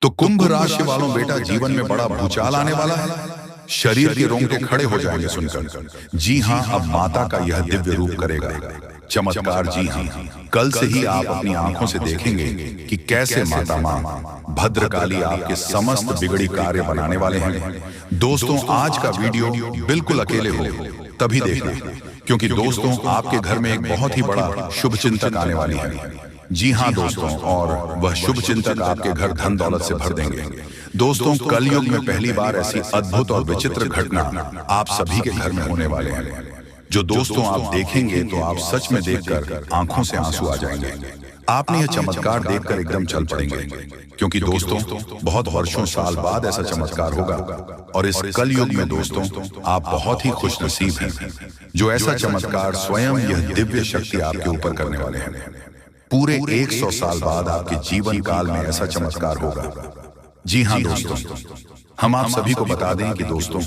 तो कुंभ राशि वालों बेटा, जीवन में बड़ा भूचाल आने वाला है। शरीर के रोंगटे खड़े हो जाएंगे सुनकर। जी हां, अब माता का यह दिव्य रूप करेगा चमत्कार। जी हां, कल से ही आप अपनी आंखों से देखेंगे कि कैसे माता मां भद्रकाली आपके समस्त बिगड़ी कार्य बनाने वाले हैं। दोस्तों, आज का वीडियो बिल्कुल अकेले हो तभी देखना, क्योंकि दोस्तों आपके घर में एक बहुत ही बड़ा शुभ चिंतक आने वाली है। जी हां दोस्तों, और वह शुभ चिंतक आपके घर धन दौलत से भर देंगे। दोस्तों, कलयुग में पहली बार ऐसी अद्भुत और विचित्र घटना आप सभी के घर में होने वाले हैं, जो दोस्तों आप देखेंगे तो आप सच में देखकर आंखों से आंसू आ जाएंगे। आपने यह चमत्कार देखकर एकदम चल पड़ेंगे, क्योंकि दोस्तों बहुत वर्षों साल बाद ऐसा चमत्कार होगा। और इस कलयुग में दोस्तों आप बहुत ही खुशनसीब हैं, जो ऐसा चमत्कार स्वयं यह दिव्य शक्ति आपके ऊपर करने वाले हैं। पूरे 100 साल बाद आपके जीवन काल में ऐसा चमत्कार होगा। जी हां दोस्तों, हम आप सभी को बता दें कि दोस्तों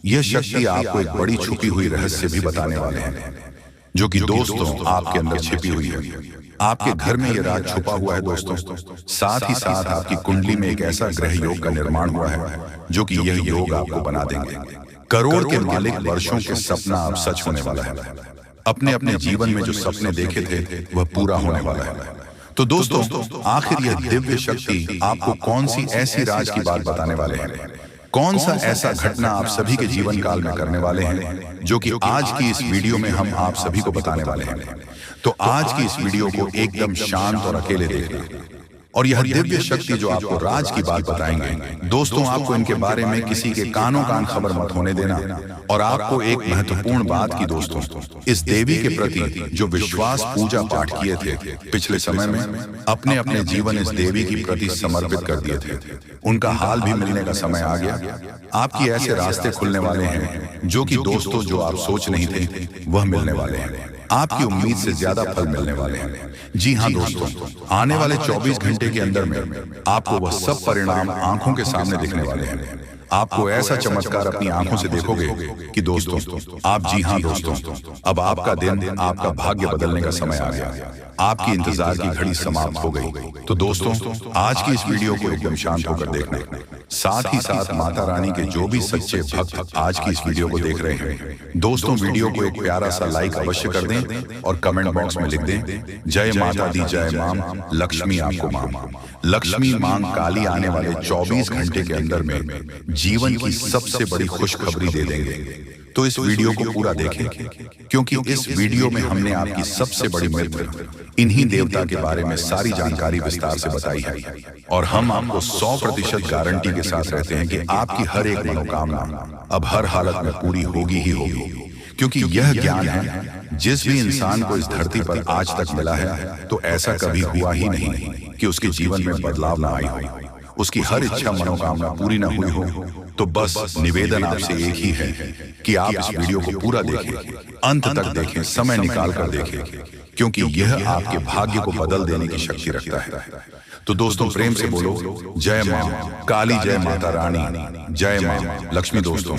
यह शक्ति आपको एक बड़ी छुपी हुई रहस्य भी बताने वाले हैं, जो कि दोस्तों आपके अंदर छिपी हुई है। आपके घर में यह राज छुपा हुआ है दोस्तों। साथ ही साथ आपकी कुंडली में एक ऐसा ग्रह योग का निर्माण हुआ है, जो कि यह योग आपको बना देंगे करोड़ के मालिक। वर्षों के सपना अब सच होने वाला है। अपने अपने जीवन में जो सपने देखे थे वह पूरा होने वाला है। तो दोस्तों, आखिर यह दिव्य शक्ति आपको कौन सी ऐसी राज की बात बताने वाले हैं? कौन सा ऐसा घटना आप सभी के जीवन काल में करने वाले हैं, जो कि आज की इस वीडियो में हम आप सभी को बताने वाले हैं। तो आज की इस वीडियो को एकदम शांत और अकेले देखना। और यह दिव्य शक्ति जो आपको राज की बात बताएंगे दोस्तों, आपको इनके बारे में किसी के कानों कान खबर मत होने देना। और आपको एक महत्वपूर्ण बात की दोस्तों, इस देवी के प्रति जो विश्वास पूजा पाठ किए थे पिछले समय में, अपने अपने जीवन इस देवी की प्रति समर्पित कर दिए थे, उनका हाल भी मिलने का समय आ गया। आपकी ऐसे रास्ते खुलने वाले हैं जो कि दोस्तों जो आप सोच नहीं थे वह मिलने वाले हैं। आपकी उम्मीद से ज्यादा फल मिलने वाले हैं। जी हां दोस्तों, आने वाले 24 घंटे के अंदर में आपको वह सब परिणाम आंखों के सामने दिखने वाले हैं। आपको ऐसा चमत्कार अपनी आंखों से देखोगे कि दोस्तों आप, जी हां दोस्तों, अब आपका दिन, आपका भाग्य बदलने का समय आ गया। आपकी इंतजार की घड़ी समाप्त हो गई। तो दोस्तों, आज की इस वीडियो को एकदम शांत होकर देखना। साथ ही साथ माता रानी के जो भी सच्चे भक्त आज की इस वीडियो को देख रहे हैं, दोस्तों वीडियो को एक प्यारा सा लाइक अवश्य कर दें और कमेंट बॉक्स में लिख दें, जय माता दी जय माम, लक्ष्मी आपको माम। लक्ष्मी मां काली आने वाले 24 घंटे के अंदर में जीवन की सबसे बड़ी खुशखबरी दे देंगे। तो इस वीडियो को पूरा देखें, क्योंकि इस वीडियो में हमने आपकी सबसे बड़ी मित्र इन्हीं देवता के बारे में सारी जानकारी विस्तार से बताई है। और हम आपको 100% गारंटी के साथ रहते हैं कि आपकी हर एक मनोकामना अब हर हालत में पूरी होगी ही होगी, क्योंकि यह ज्ञान है जिस भी इंसान को इस धरती पर आज तक मिला है, तो ऐसा कभी हुआ ही नहीं कि उसके जीवन में बदलाव ना आई हो, उसकी हर इच्छा मनोकामना पूरी ना हुई हो। तो बस निवेदन आपसे एक ही है कि आप इस वीडियो को पूरा देखें, अंत तक देखें, समय निकाल कर देखें, क्योंकि यह आपके भाग्य को बदल देने की शक्ति रखता है। तो दोस्तों प्रेम से बोलो, जय मां काली, जय माता रानी, जय मां लक्ष्मी। दोस्तों,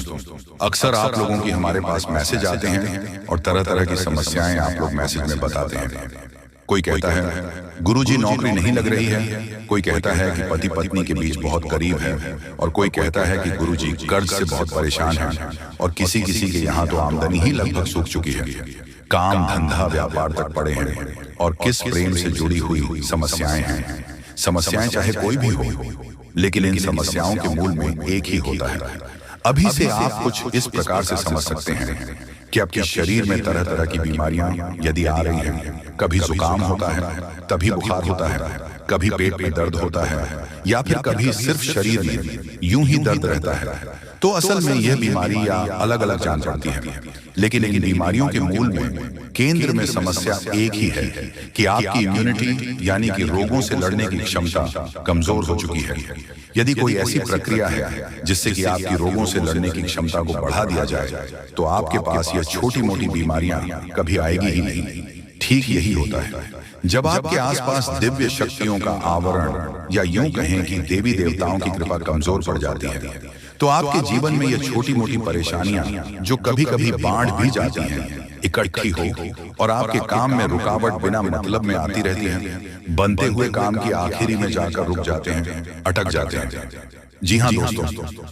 अक्सर आप लोगों की हमारे पास मैसेज आते हैं और तरह तरह की समस्याएं आप लोग मैसेज में बताते हैं। कोई कहता है गुरुजी नौकरी नहीं लग रही है, कोई कहता है कि पति पत्नी के बीच बहुत करीब है, और कोई कहता है कि गुरुजी कर्ज से बहुत परेशान है, और किसी किसी के यहाँ तो आमदनी ही लगभग सूख चुकी है, काम धंधा व्यापार तक पड़े हैं, और किस प्रेम से जुड़ी हुई समस्याएं हैं। समस्याएं चाहे कोई भी हो, लेकिन इन समस्याओं के मूल में एक ही होता है। अभी से आप कुछ इस प्रकार से समझ सकते हैं कि आपके शरीर में तरह तरह की बीमारियां यदि आ रही हैं, कभी जुकाम होता है, तभी बुखार होता है, कभी पेट में दर्द होता है, या फिर कभी सिर्फ शरीर में यूं ही दर्द रहता है, तो असल में यह बीमारी या अलग अलग जान पड़ती है। लेकिन इन बीमारियों के मूल में, केंद्र में समस्या एक ही है कि आपकी इम्यूनिटी यानी कि रोगों से लड़ने की क्षमता कमजोर हो चुकी है। यदि कोई ऐसी प्रक्रिया है जिससे कि आपकी रोगों से लड़ने की क्षमता को बढ़ा दिया जाए, तो आपके पास यह छोटी मोटी बीमारियां कभी आएगी ही नहीं। ठीक यही होता है जब आपके आसपास दिव्य शक्तियों का आवरण, या यूं कहें कि देवी देवताओं की कृपा कमजोर पड़ जाती है, तो आपके जीवन में ये छोटी मोटी परेशानियां जो कभी कभी बाढ़ भी जाती हैं, इकट्ठी हो और आपके काम में रुकावट बिना मतलब में आती रहती है, बनते हुए काम की आखिरी में जाकर रुक जाते हैं, अटक जाते हैं। जी हाँ दोस्तों,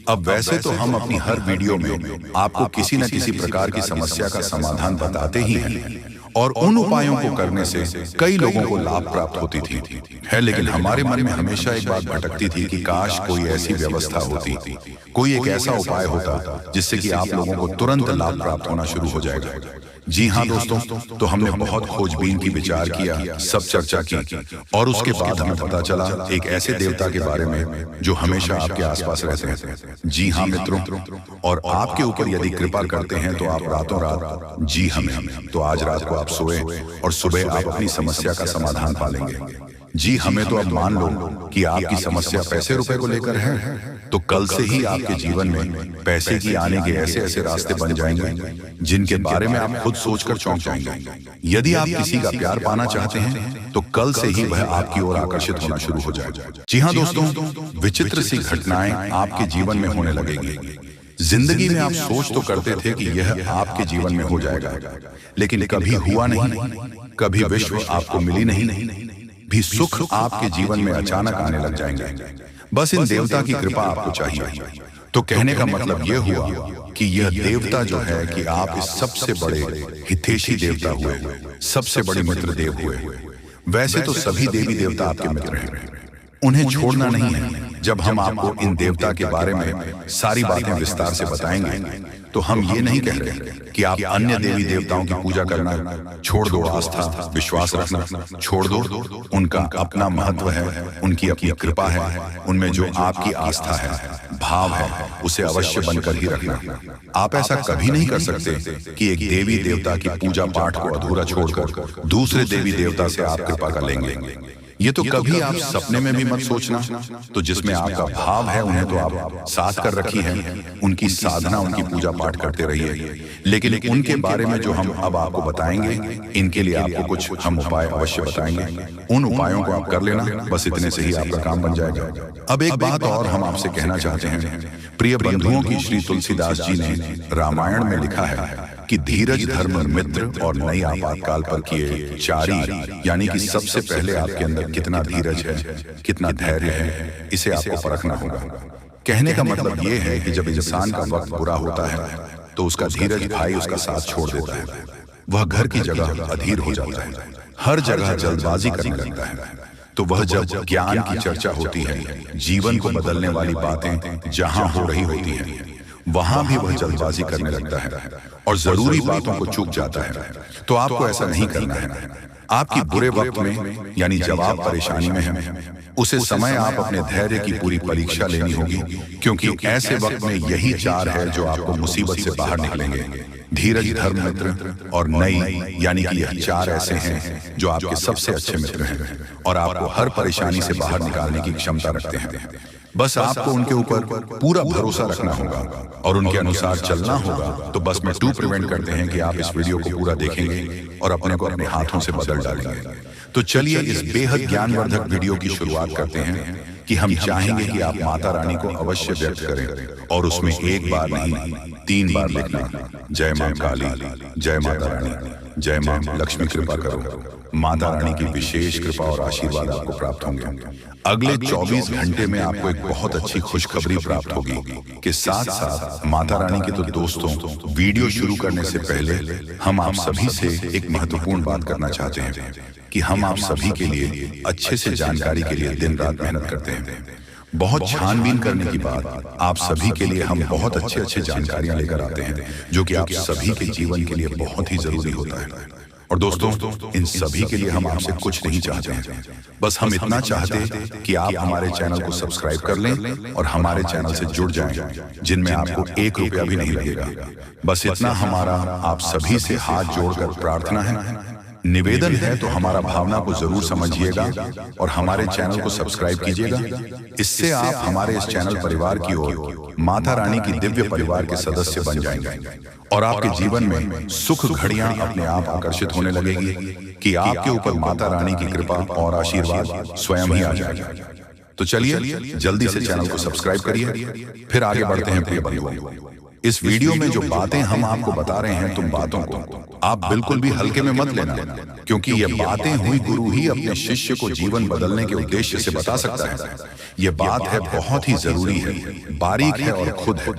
अब वैसे तो हम अपनी हर वीडियो में आपको किसी न किसी प्रकार की समस्या का समाधान बताते ही हैं और उन उपायों को करने से कई लोगों को लाभ प्राप्त होती थी है, लेकिन हमारे मन में हमेशा एक बात भटकती थी कि काश कोई ऐसी व्यवस्था होती, कोई एक ऐसा उपाय होता जिससे कि आप लोगों को तुरंत लाभ प्राप्त होना शुरू हो जाएगा। जी हाँ दोस्तों, तो हमने बहुत खोजबीन की, विचार किया, सब चर्चा की और उसके बाद हमें पता चला एक ऐसे देवता के बारे में जो हमेशा आपके आसपास रहते हैं। जी हाँ मित्रों, और आपके ऊपर यदि कृपा करते हैं तो आप रातों रात जी हमें, तो आज रात को आप सोए और सुबह आप अपनी समस्या का समाधान पालेंगे। जी हमें तो अब मान लो कि आपकी समस्या पैसे रुपए को लेकर है, तो कल से ही आपके जीवन में पैसे की आने के ऐसे ऐसे रास्ते बन जाएंगे जिनके बारे में आप खुद सोचकर चौंक जाएंगे। यदि आप किसी का प्यार पाना चाहते हैं तो कल से ही वह आपकी ओर आकर्षित होना शुरू हो जाएगा। जी हाँ दोस्तों, विचित्र सी घटनाएं आपके जीवन में होने लगेगी। जिंदगी में आप सोच तो करते थे कि यह आपके जीवन में हो जाएगा, लेकिन कभी हुआ नहीं, कभी विश्व आपको मिली नहीं, भी सुख आपके जीवन में अचानक आने लग जाएंगे। बस इन देवता की कृपा आपको चाहिए। तो कहने का मतलब यह हुआ कि यह देवता जो है कि आप इस सबसे बड़े हितैषी देवता हुए, सबसे बड़े मित्र देव हुए। वैसे तो सभी देवी देवता आपके मित्र हैं, उन्हें छोड़ना नहीं है। जब हम आपको इन देवता के बारे में सारी बातें विस्तार से बताएंगे तो हम ये नहीं कह रहे कि आप अन्य देवी देवताओं की पूजा करना छोड़ दो, आस्था विश्वास रखना छोड़ दो। उनका अपना महत्व है, उनकी अपनी कृपा है, उनमें जो आपकी आस्था है, भाव है, उसे अवश्य बनकर ही रखना। आप ऐसा कभी नहीं कर सकते कि एक देवी देवता की पूजा पाठ को अधूरा छोड़कर दूसरे देवी देवता से आप कृपा कर लेंगे। ये तो कभी आप सपने में भी मत सोचना। तो जिसमें आपका भाव है उन्हें तो आप साथ कर रखी है, उनकी साधना, उनकी पूजा पाठ करते रहिए। लेकिन उनके बारे में जो हम अब आपको बताएंगे, इनके लिए आपको कुछ हम उपाय अवश्य बताएंगे। उन उपायों को आप कर लेना, बस इतने से ही आपका काम बन जाएगा। अब एक बात और हम आपसे कहना चाहते हैं, प्रिय बंधुओं की श्री तुलसीदास जी ने रामायण में लिखा है कि धीरज धर्म मित्र और नई आपातकाल पर किए चारी, यानी कि सबसे पहले आपके अंदर कितना धीरज है, कितना धैर्य है, इसे आपको परखना होगा। कहने का मतलब ये है कि जब इंसान का वक्त बुरा होता है तो उसका धीरज भाई उसका साथ छोड़ देता है, वह घर की जगह अधीर हो जाता है, हर जगह जल्दबाजी करने लगता है। तो वह जब ज्ञान की चर्चा होती है, जीवन को बदलने वाली बातें जहां हो रही होती हैं, वहां भी वह जल्दबाजी करने लगता है और जरूरी बातों को चूक जाता है। तो आपको ऐसा नहीं करना है। आपकी बुरे वक्त में, यानी जब आप परेशानी में हैं, उसे समय आप अपने धैर्य की पूरी परीक्षा लेनी होगी, क्योंकि ऐसे वक्त में यही चार है जो आपको मुसीबत से बाहर निकलेंगे। धीरज, धर्म, मित्र और नई, यानी कि यह चार ऐसे हैं जो आपके सबसे अच्छे मित्र हैं और आपको हर परेशानी से बाहर निकालने की क्षमता रखते हैं। बस आपको उनके ऊपर पूरा भरोसा रखना होगा और उनके अनुसार चलना होगा। तो बस में टू प्रिवेंट करते हैं कि आप इस वीडियो को पूरा देखेंगे और अपने को अपने हाथों से बदल डालेंगे। तो चलिए इस बेहद ज्ञानवर्धक वीडियो की शुरुआत करते हैं कि हम चाहेंगे कि आप माता रानी को अवश्य व्यक्त करें और उसमें एक बार नहीं 3 बार लिखना, जय मां काली, जय माता रानी, जय मां लक्ष्मी, कृपा करो। माता रानी की विशेष कृपा और आशीर्वाद आपको प्राप्त होंगे। अगले 24 घंटे में आपको एक बहुत अच्छी खुशखबरी प्राप्त होगी कि साथ साथ माता रानी के तो दोस्तों, वीडियो शुरू करने से पहले हम आप सभी से एक महत्वपूर्ण बात करना चाहते हैं कि हम आप सभी के लिए अच्छे से जानकारी के लिए दिन रात मेहनत करते हैं। बहुत छानबीन करने के बाद आप सभी के लिए हम बहुत अच्छे अच्छे जानकारियां लेकर आते हैं जो कि आप सभी के जीवन के लिए बहुत ही जरूरी होता है। और दोस्तों, इन सभी के लिए हम आपसे कुछ नहीं चाहते हैं, बस हम इतना चाहते हैं कि आप हमारे चैनल को सब्सक्राइब कर लें और हमारे चैनल से जुड़ जाएं, जिनमें आपको 1 रुपया भी नहीं लगेगा। बस इतना हमारा आप सभी से हाथ जोड़कर प्रार्थना है, निवेदन है। तो हमारा भावना को जरूर समझिएगा और हमारे चैनल को सब्सक्राइब कीजिएगा। इससे आप हमारे इस चैनल परिवार की ओर माता रानी की दिव्य परिवार के सदस्य बन जाएंगे और आपके जीवन में सुख घड़ियां अपने आप आकर्षित होने लगेगी कि आपके ऊपर माता रानी की कृपा और आशीर्वाद स्वयं ही आ जाएगा। तो चलिए जल्दी से चैनल को सब्सक्राइब करिए, फिर आगे बढ़ते हैं प्रिय बंधुओं। इस वीडियो में जो बातें हम आपको बता रहे हैं, तुम बातों को आप बिल्कुल भी हल्के में मत लेना, क्योंकि ये बातें हुई गुरु ही अपने शिष्य को जीवन बदलने के उद्देश्य से बता सकता है। ये बात है बहुत ही जरूरी है, बारीक है और खुद है।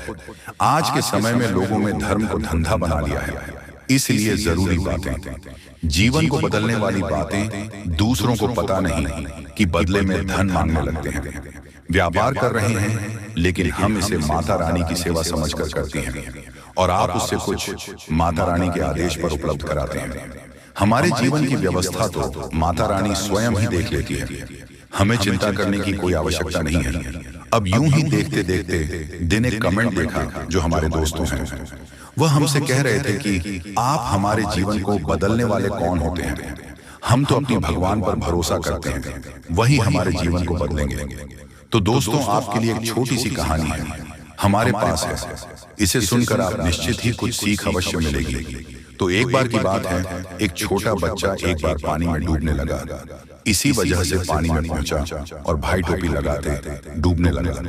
आज के समय में लोगों में धर्म को धंधा बना लिया है, इसलिए जरूरी बातें, जीवन को बदलने वाली बातें दूसरों को पता नहीं कि बदले में धन मांगने लगते हैं। व्यापार कर रहे हैं, लेकिन हम इसे माता रानी की सेवा समझकर करते हैं और आप उससे कुछ माता रानी के आदेश पर उपलब्ध कराते हैं। हमारे जीवन की व्यवस्था तो माता रानी स्वयं ही देख लेती है, हमें चिंता करने की कोई आवश्यकता नहीं है। अब यूं ही देखते देखते दिन एक कमेंट देखा जो हमारे दोस्तों हैं, वह हमसे कह रहे थे कि आप हमारे जीवन को बदलने वाले कौन होते हैं? हम तो अपनी भगवान पर भरोसा करते हैं, वही हमारे जीवन को बदलेंगे। तो दोस्तों, आपके लिए एक छोटी सी कहानी है, हमारे पास है। इसे सुनकर आप निश्चित ही कुछ सीख अवश्य मिलेगी। तो एक बार की बात है, एक छोटा बच्चा एक बार पानी में डूबने लगा। इसी वजह से पानी में पहुंचा और भाई टोपी लगाते डूबने लगा।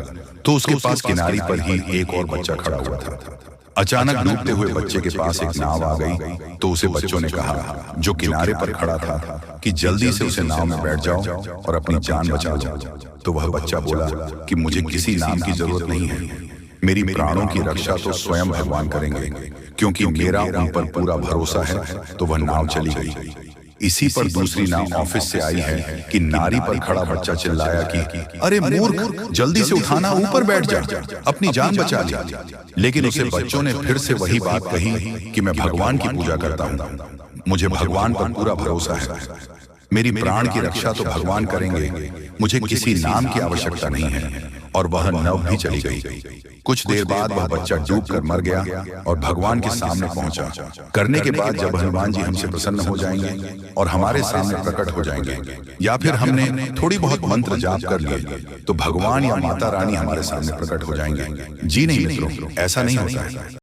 तो उसके पास किनारे पर ही एक और बच्चा खड़ा हुआ था। अचानक डूबते हुए बच्चे के पास एक नाव आ गई, तो उसे बच्चों ने कहा, जो किनारे पर खड़ा था, कि जल्दी से उसे नाव में बैठ जाओ और अपनी जान बचा लो। तो वह बच्चा बोला कि मुझे किसी नाम की जरूरत नहीं है, मेरी प्राणों की रक्षा तो स्वयं भगवान करेंगे, क्योंकि मेरा उन पर पूरा भरोसा है। तो वह नाव चली गई। इसी पर दूसरी नाव ऑफिस से आई है कि नारी पर खड़ा बच्चा चिल्लाया कि अरे मूर्ख, जल्दी से उठाना, ऊपर बैठ जा, अपनी जान बचा ली। लेकिन उसे बच्चों ने फिर से वही बात कही कि मैं भगवान की पूजा करता हूँ, मुझे भगवान पर पूरा भरोसा है, मेरी प्राण की रक्षा तो भगवान करेंगे, मुझे किसी नाम की आवश्यकता नहीं है। और वह नाव भी चली गई। कुछ देर बाद वह बच्चा डूबकर मर गया और भगवान के सामने पहुंचा। करने के बाद जब हनुमान जी हमसे प्रसन्न हो जाएंगे और हमारे सामने प्रकट हो जाएंगे, या फिर हमने थोड़ी बहुत मंत्र जाप कर लिए, तो भगवान या माता रानी हमारे सामने प्रकट हो जाएंगे। जी नहीं मित्रों, ऐसा नहीं होता है।